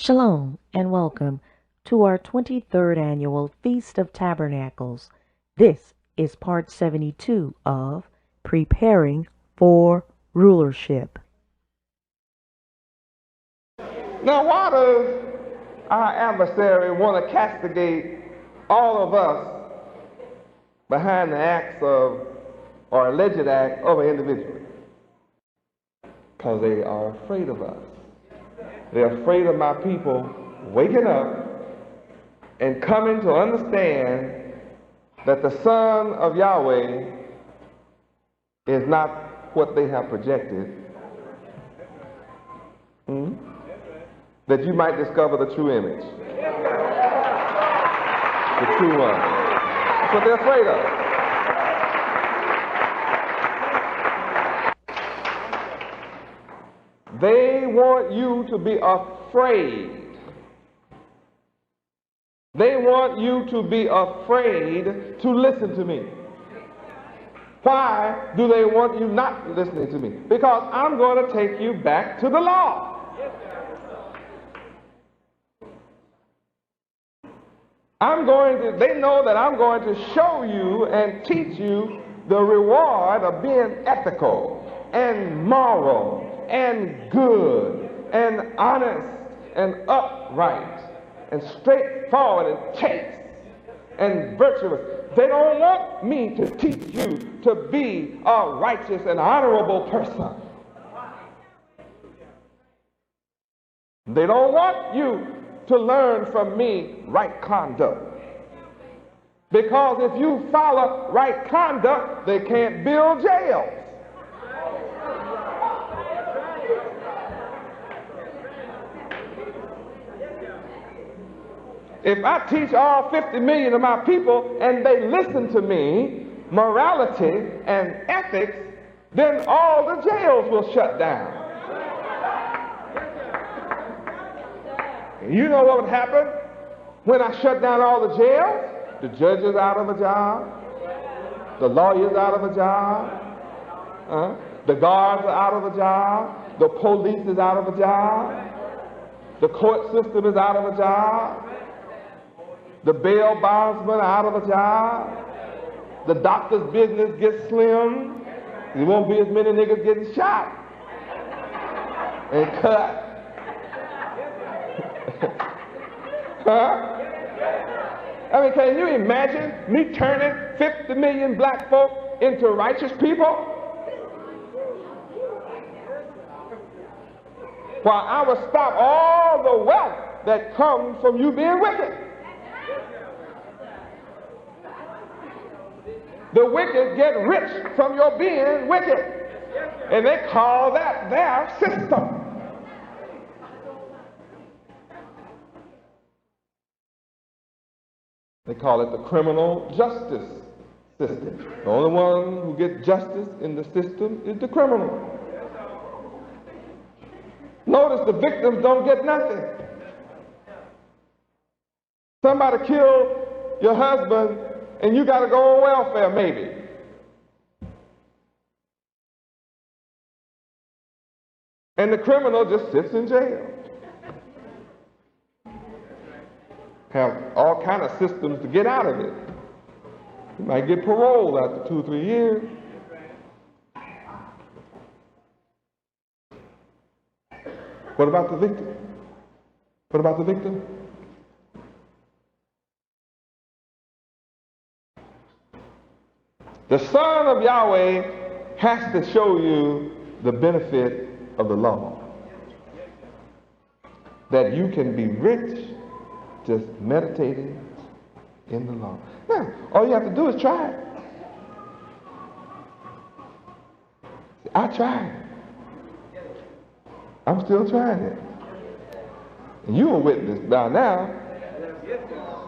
Shalom and welcome to our 23rd annual Feast of Tabernacles. This is part 72 of Preparing for Rulership. Now, why does our adversary want to castigate all of us behind the acts of, or alleged act of an individual? Because they are afraid of us. They're afraid of my people waking up and coming to understand that the Son of Yahweh is not what they have projected. That you might discover the true image. The true one. That's what they're afraid of. They want you to be afraid. They want you to be afraid to listen to me. Why do they want you not listening to me? Because I'm going to take you back to the law. They know that I'm going to show you and teach you the reward of being ethical and moral and good and honest and upright and straightforward and chaste and virtuous. They don't want me to teach you to be a righteous and honorable person. They don't want you to learn from me right conduct. Because if you follow right conduct, they can't build jails. If I teach all 50 million of my people and they listen to me, morality and ethics, then all the jails will shut down. You know what would happen when I shut down all the jails? The judges out of a job, the lawyers out of a job, the guards are out of a job, the police is out of a job, the court system is out of a job, the bail bondsmen are out of a job, the doctor's business gets slim, there won't be as many niggas getting shot and cut. I mean, can you imagine me turning 50 million black folk into righteous people? While I will stop all the wealth that comes from you being wicked. The wicked get rich from your being wicked. And they call that their system. They call it the criminal justice system. The only one who gets justice in the system is the criminal. Notice the victims don't get nothing. Somebody killed your husband and you got to go on welfare maybe. And the criminal just sits in jail. Have all kind of systems to get out of it. You might get parole after 2 or 3 years. What about the victim? What about the victim? The Son of Yahweh has to show you the benefit of the law. That you can be rich just meditating in the law. Now, all you have to do is try it. I tried. I'm still trying it. And you will witness by now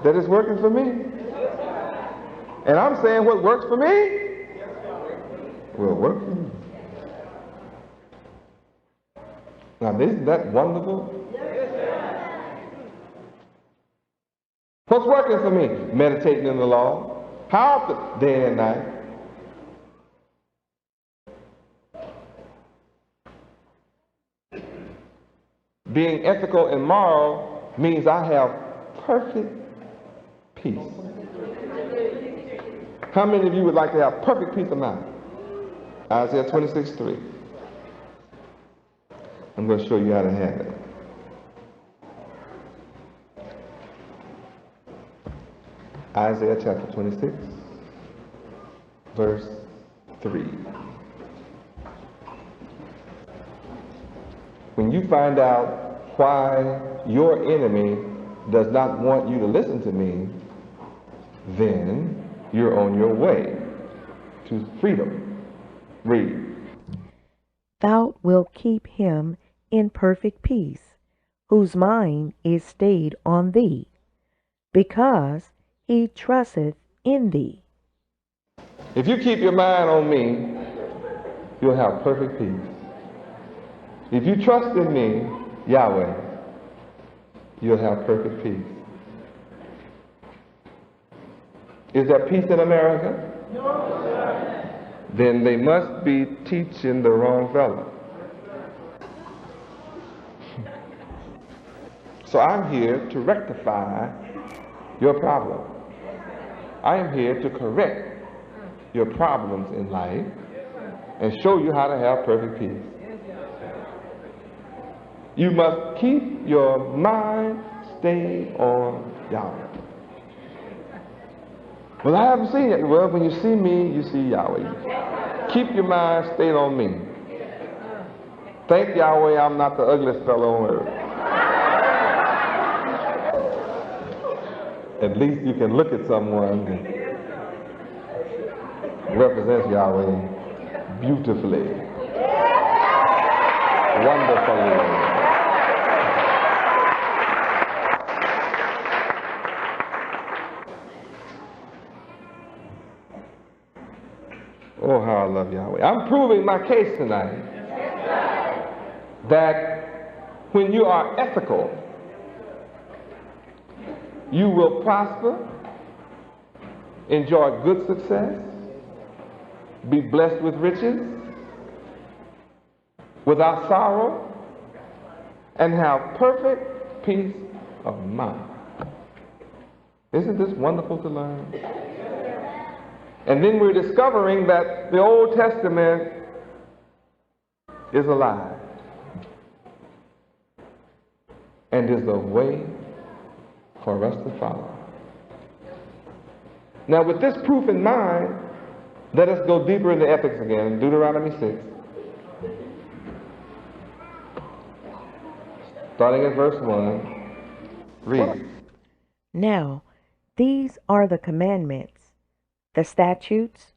that it's working for me. And I'm saying what works for me will work for you. Now, isn't that wonderful? What's working for me? Meditating in the law. How often? Day and night. Being ethical and moral means I have perfect peace. How many of you would like to have perfect peace of mind? Isaiah 26:3. I'm going to show you how to have it. Isaiah chapter 26, verse 3. When you find out why your enemy does not want you to listen to me, then you're on your way to freedom. Read. Thou wilt keep him in perfect peace, whose mind is stayed on thee, because he trusteth in thee. If you keep your mind on me, you'll have perfect peace. If you trust in me, Yahweh, you'll have perfect peace. Is there peace in America? No, sir. Then they must be teaching the wrong fellow. So I'm here to rectify your problem. I am here to correct your problems in life and show you how to have perfect peace. You must keep your mind stayed on Yahweh. Well, I haven't seen it. Well, when you see me, you see Yahweh. Keep your mind stayed on me. Thank Yahweh I'm not the ugliest fellow on earth. At least you can look at someone that represents Yahweh beautifully, wonderfully. Oh, how I love Yahweh. I'm proving my case tonight that when you are ethical, you will prosper, enjoy good success, be blessed with riches, without sorrow, and have perfect peace of mind. Isn't this wonderful to learn? And then we're discovering that the Old Testament is a lie and is a way for us to follow. Now, with this proof in mind, let us go deeper into ethics again. Deuteronomy 6. Starting at verse 1. Read. Now, these are the commandments, the statutes,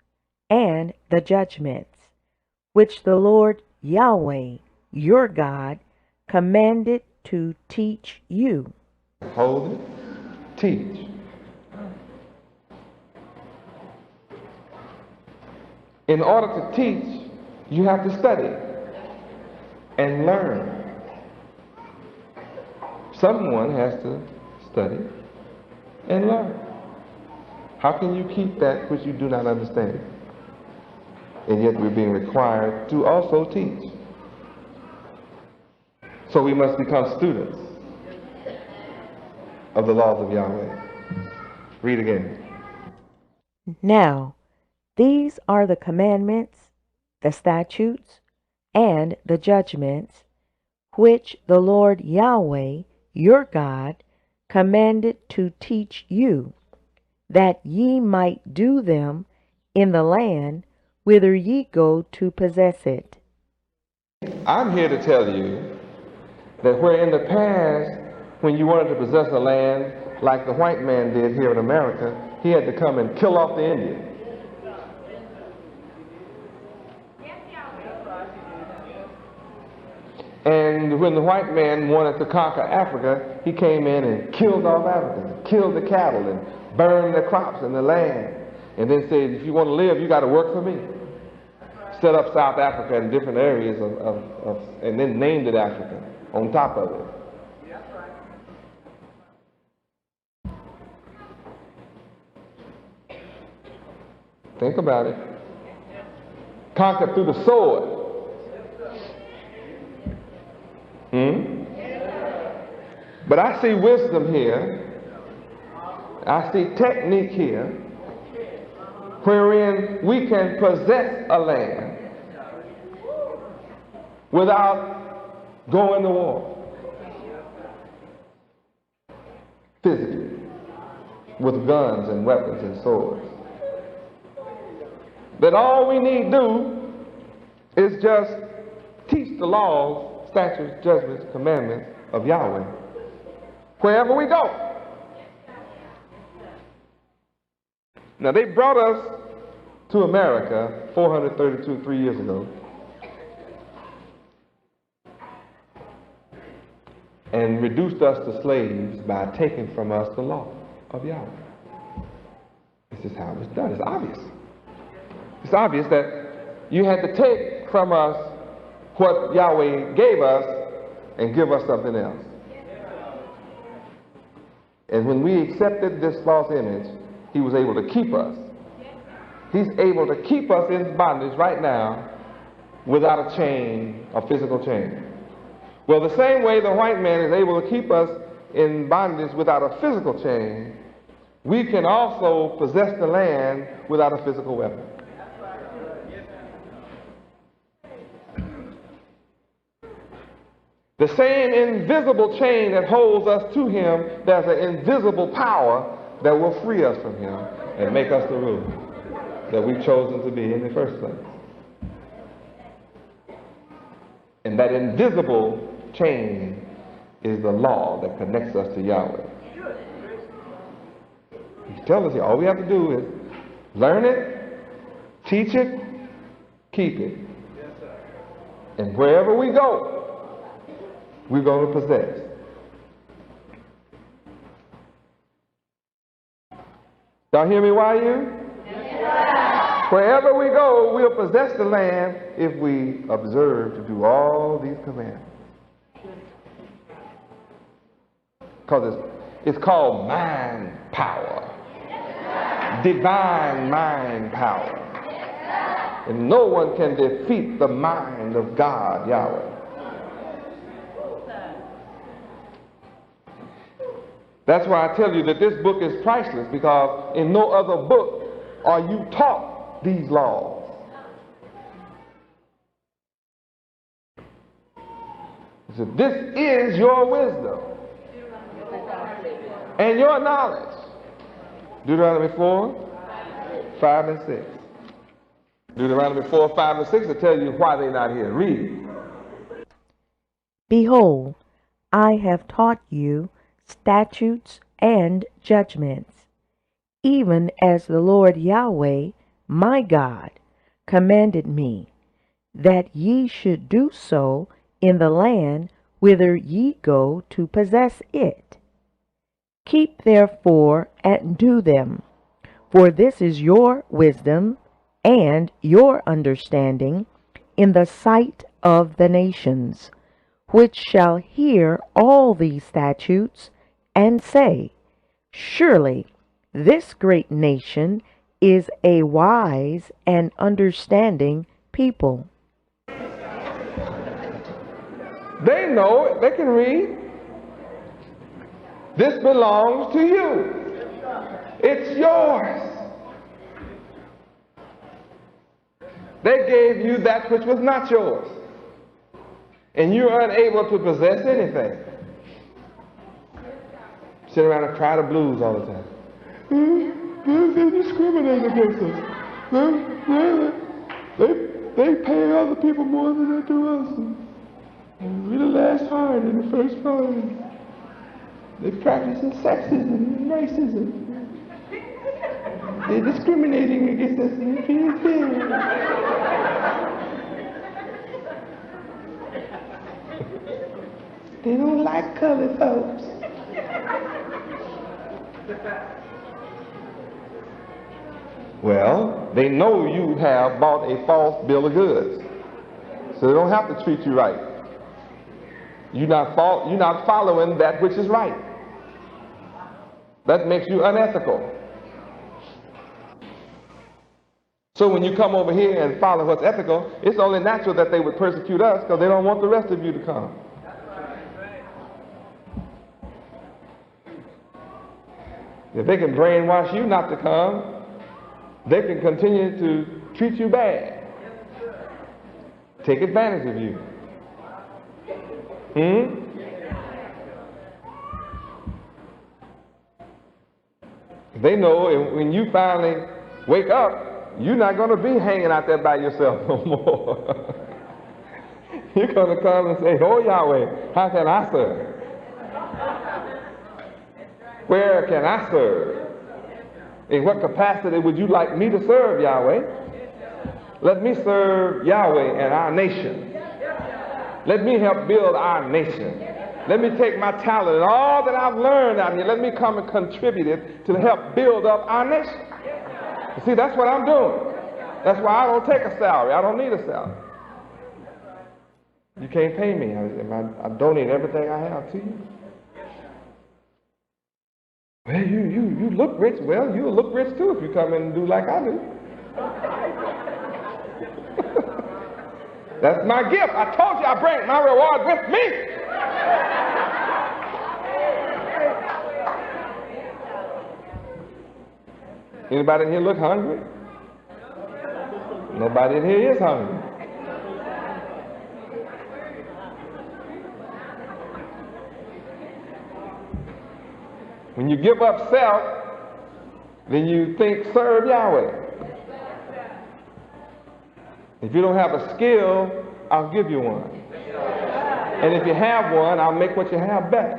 and the judgments, which the Lord Yahweh, your God, commanded to teach you. Hold it. Teach. In order to teach, you have to study and learn. Someone has to study and learn. How can you keep that which you do not understand? And yet we're being required to also teach. So we must become students of the laws of Yahweh. Read again. Now, these are the commandments, the statutes, and the judgments, which the Lord Yahweh, your God, commanded to teach you, that ye might do them in the land whither ye go to possess it. I'm here to tell you that where in the past, when you wanted to possess a land like the white man did here in America, he had to come and kill off the Indian. And when the white man wanted to conquer Africa, he came in and killed off Africans, killed the cattle and burned the crops in the land, and then said, if you want to live, you got to work for me. Set up South Africa in different areas and then named it Africa on top of it. Think about it. Conquered through the sword. But I see wisdom here. I see technique here, wherein we can possess a land without going to war physically with guns and weapons and swords. That all we need to do is just teach the laws, statutes, judgments, commandments of Yahweh wherever we go. Now, they brought us to America 3 years ago, and reduced us to slaves by taking from us the law of Yahweh. This is how it was done. It's obvious. It's obvious that you had to take from us what Yahweh gave us and give us something else. And when we accepted this false image, he was able to keep us. He's able to keep us in bondage right now without a chain, a physical chain. Well, the same way the white man is able to keep us in bondage without a physical chain, we can also possess the land without a physical weapon. The same invisible chain that holds us to him, there's an invisible power that will free us from him and make us the ruler that we've chosen to be in the first place. And that invisible chain is the law that connects us to Yahweh. He's telling us here, all we have to do is learn it, teach it, keep it. And wherever we go, we're going to possess. Y'all hear me, YU? Yes. Wherever we go, we'll possess the land if we observe to do all these commandments. Because it's called mind power. Divine mind power. And no one can defeat the mind of God, Yahweh. That's why I tell you that this book is priceless, because in no other book are you taught these laws. So this is your wisdom and your knowledge. Deuteronomy 4, 5, and 6. Deuteronomy 4, 5, and 6 will tell you why they're not here. Read. Behold, I have taught you statutes and judgments, even as the Lord Yahweh, my God, commanded me, that ye should do so in the land whither ye go to possess it. Keep therefore and do them, for this is your wisdom and your understanding in the sight of the nations, which shall hear all these statutes and say, surely this great nation is a wise and understanding people. They know it. They can read. This belongs to you. It's yours. They gave you that which was not yours. And you're unable to possess anything. Sit around and cry the blues all the time. They discriminate against us. They pay other people more than they do us. And we're the last hired in the first party. They practicing sexism and racism. They're discriminating against us in the field. They don't like colored folks. Well, they know you have bought a false bill of goods, so they don't have to treat you right. You're not following that which is right. That makes you unethical. So when you come over here and follow what's ethical, it's only natural that they would persecute us, because they don't want the rest of you to come. If they can brainwash you not to come, they can continue to treat you bad, take advantage of you. They know when you finally wake up, you're not going to be hanging out there by yourself no more. You're going to come and say, "Oh Yahweh, how can I serve? Where can I serve? In what capacity would you like me to serve, Yahweh? Let me serve Yahweh and our nation. Let me help build our nation. Let me take my talent and all that I've learned out here, let me come and contribute it to help build up our nation." You see, that's what I'm doing. That's why I don't take a salary. I don't need a salary. You can't pay me. I donate everything I have to you. Well, you look rich. Well, you'll look rich too if you come in and do like I do. That's my gift. I told you I bring my reward with me. Anybody in here look hungry? Nobody in here is hungry. When you give up self, then you think, serve Yahweh. If you don't have a skill, I'll give you one. And if you have one, I'll make what you have better.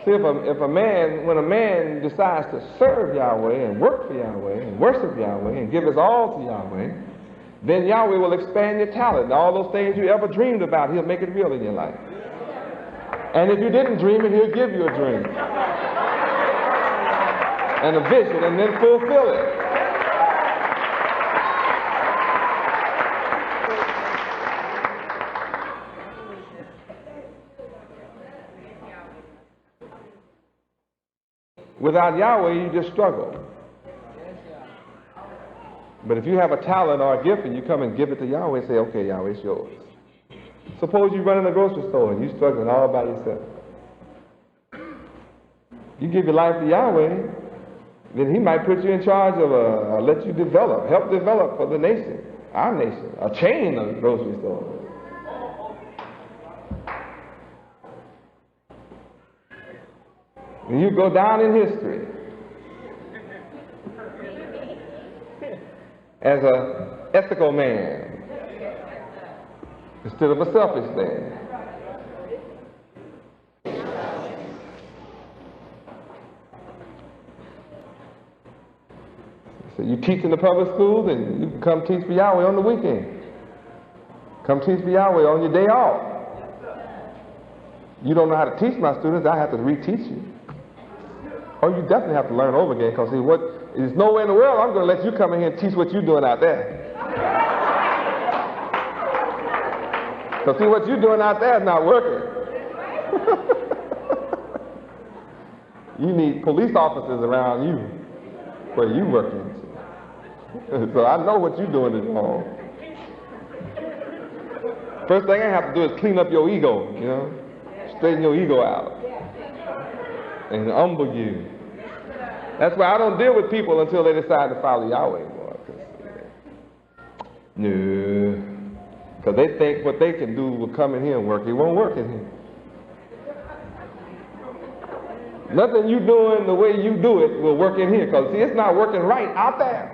See, when a man decides to serve Yahweh and work for Yahweh and worship Yahweh and give his all to Yahweh, then Yahweh will expand your talent. All those things you ever dreamed about, he'll make it real in your life. And if you didn't dream it, he'll give you a dream and a vision and then fulfill it. Without Yahweh, you just struggle. But if you have a talent or a gift and you come and give it to Yahweh and say, "Okay, Yahweh, it's yours." Suppose you run in a grocery store and you're struggling all by yourself. You give your life to Yahweh, then he might put you in charge of let you develop, help develop for the nation, our nation, a chain of grocery stores. And you go down in history as an ethical man instead of a selfish man. So you teach in the public schools, and you can come teach for Yahweh on the weekend. Come teach for Yahweh on your day off. You don't know how to teach my students, I have to reteach you. Or you definitely have to learn over again, because see, there's nowhere in the world I'm going to let you come in here and teach what you're doing out there. Because see, what you're doing out there is not working. You need police officers around you where you're working. So I know what you're doing is wrong. First thing I have to do is clean up your ego, straighten your ego out and humble you. That's why I don't deal with people until they decide to follow Yahweh, boy. No. Because they think what they can do will come in here and work. It won't work in here. Nothing you doing the way you do it will work in here. Because see, it's not working right out there.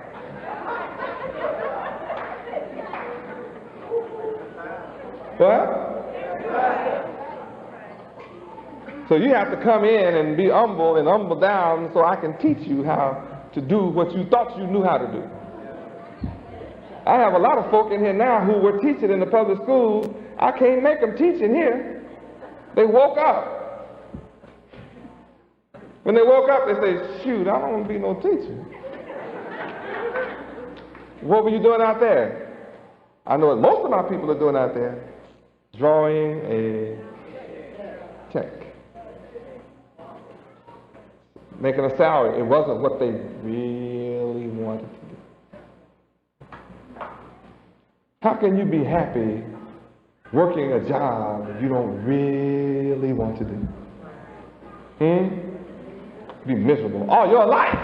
What? So you have to come in and be humble and humble down so I can teach you how to do what you thought you knew how to do. I have a lot of folk in here now who were teaching in the public school. I can't make them teach in here. They woke up. When they woke up, they say, "Shoot, I don't want to be no teacher." What were you doing out there? I know what most of my people are doing out there. Drawing a check. Making a salary. It wasn't what they really wanted to do. How can you be happy working a job that you don't really want to do? Be miserable all your life.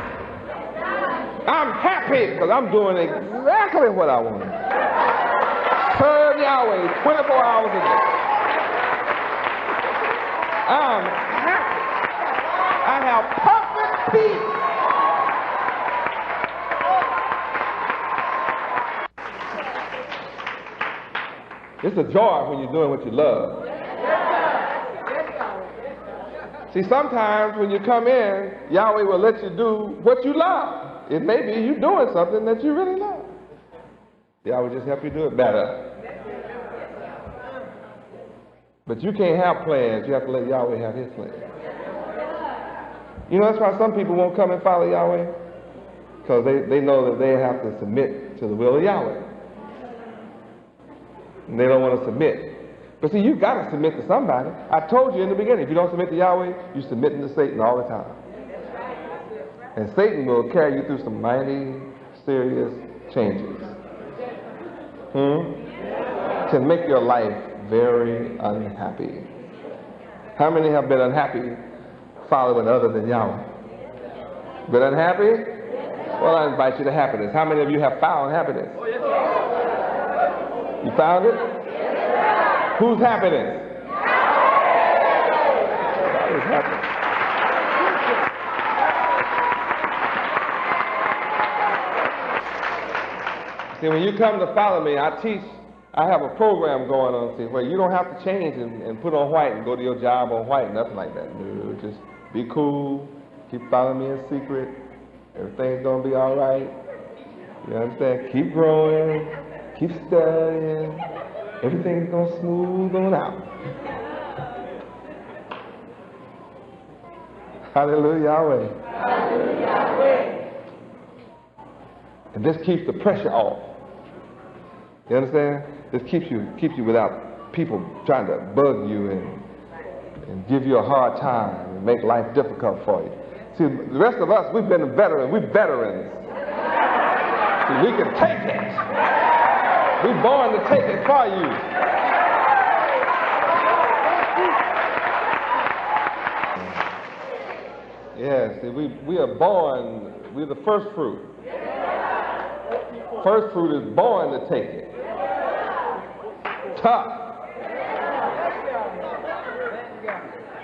I'm happy because I'm doing exactly what I want. Serve Yahweh 24 hours a day. I'm happy. I have perfect peace. It's a joy when you're doing what you love. See, sometimes when you come in, Yahweh will let you do what you love. It may be you doing something that you really love. Yahweh just help you do it better. But you can't have plans. You have to let Yahweh have his plans. You know, that's why some people won't come and follow Yahweh. Because they know that they have to submit to the will of Yahweh. And they don't want to submit. But see, you've got to submit to somebody. I told you in the beginning, if you don't submit to Yahweh, you're submitting to Satan all the time. And Satan will carry you through some mighty serious changes. Can make your life very unhappy. How many have been unhappy following other than Yahweh? Been unhappy? Well, I invite you to happiness. How many of you have found happiness? You found it? Whose happiness? Whose happiness? See, when you come to follow me, I have a program going on, see, where you don't have to change and put on white and go to your job on white, nothing like that. No, just be cool, keep following me in secret, everything's gonna be all right. You understand? Keep growing, keep studying, everything's gonna smooth on out. Hallelujah, Yahweh. Hallelujah, Yahweh. And this keeps the pressure off. You understand? This keeps you without people trying to bug you and give you a hard time and make life difficult for you. See, the rest of us, we've been veterans. We're veterans. See, we can take it. We're born to take it for you. Yes, see, we are born, we're the first fruit. First fruit is born to take it. Tough.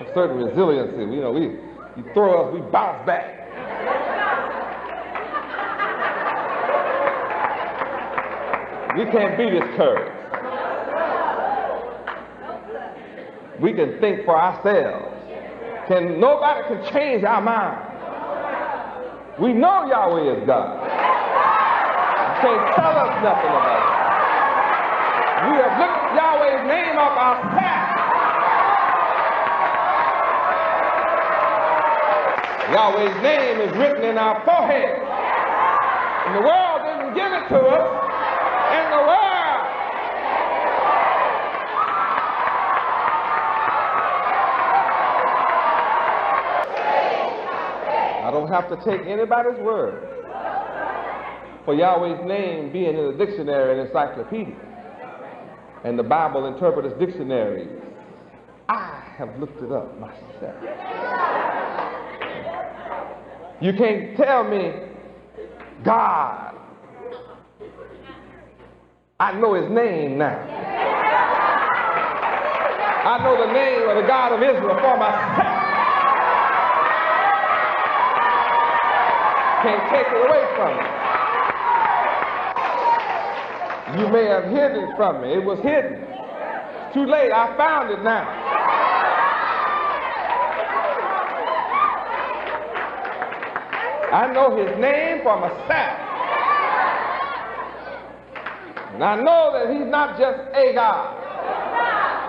A certain resiliency. You know, you throw us, we bounce back. We can't be discouraged. We can think for ourselves. Nobody can change our mind. We know Yahweh is God. You can't tell us nothing about it. We have looked Yahweh's name up our past. Yahweh's name is written in our forehead. And the world didn't give it to us. And the world. I don't have to take anybody's word for Yahweh's name being in the dictionary and encyclopedia. And the Bible Interpreter's Dictionary. I have looked it up myself. You can't tell me God. I know his name now. I know the name of the God of Israel for myself. Can't take it away from me. You may have hidden it from me. It was hidden. It's too late. I found it now. I know his name for myself. And I know that he's not just a God.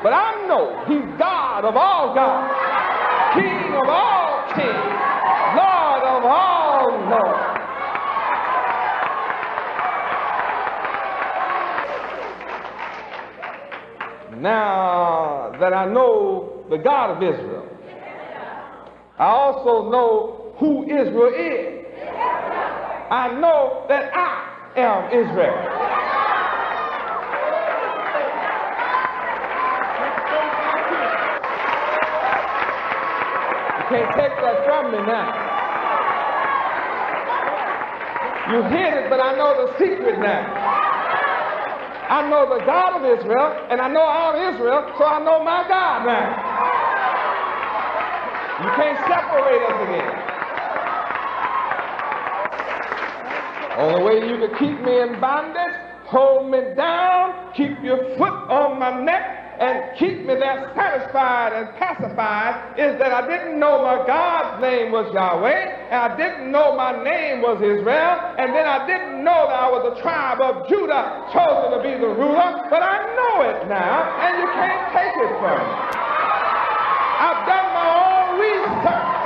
But I know he's God of all gods. King of all kings. Lord of all lords. Now that I know the God of Israel, I also know who Israel is. I know that I am Israel. can't take that from me now. You hid it, but I know the secret now. I know the God of Israel, and I know all Israel, so I know my God now. You can't separate us again. Only way you can keep me in bondage, hold me down, keep your foot on my neck, and keep me there satisfied and pacified is that I didn't know my God's name was Yahweh, and I didn't know my name was Israel, and then I didn't know that I was the tribe of Judah chosen to be the ruler, but I know it now, and you can't take it from me. I've done my own research.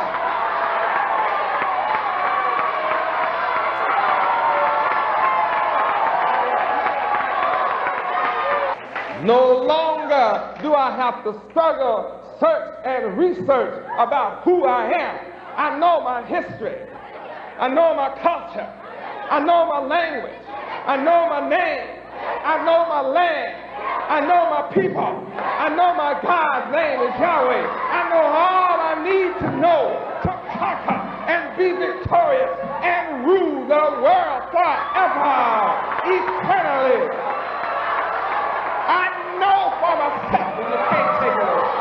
No longer do I have to struggle, search, and research about who I am. I know my history. I know my culture. I know my language. I know my name. I know my land. I know my people. I know my God's name is Yahweh. I know all I need to know to conquer and be victorious and rule the world forever, eternally. I know for myself, and you can't take it away.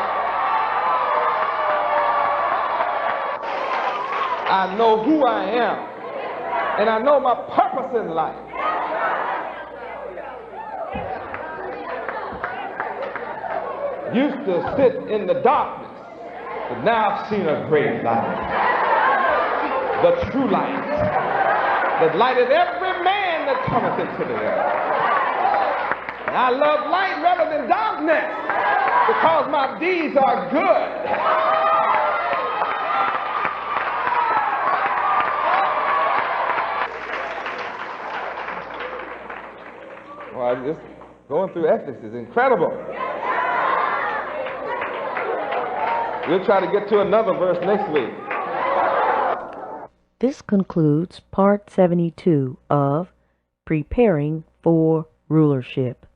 I know who I am, and I know my purpose in life. Used to sit in the darkness, but now I've seen a great light. The true light that lighteth every man that cometh into the earth. And I love light rather than darkness because my deeds are good. Well, just going through ethics is incredible. We'll try to get to another verse next week. This concludes part 72 of Preparing for Rulership.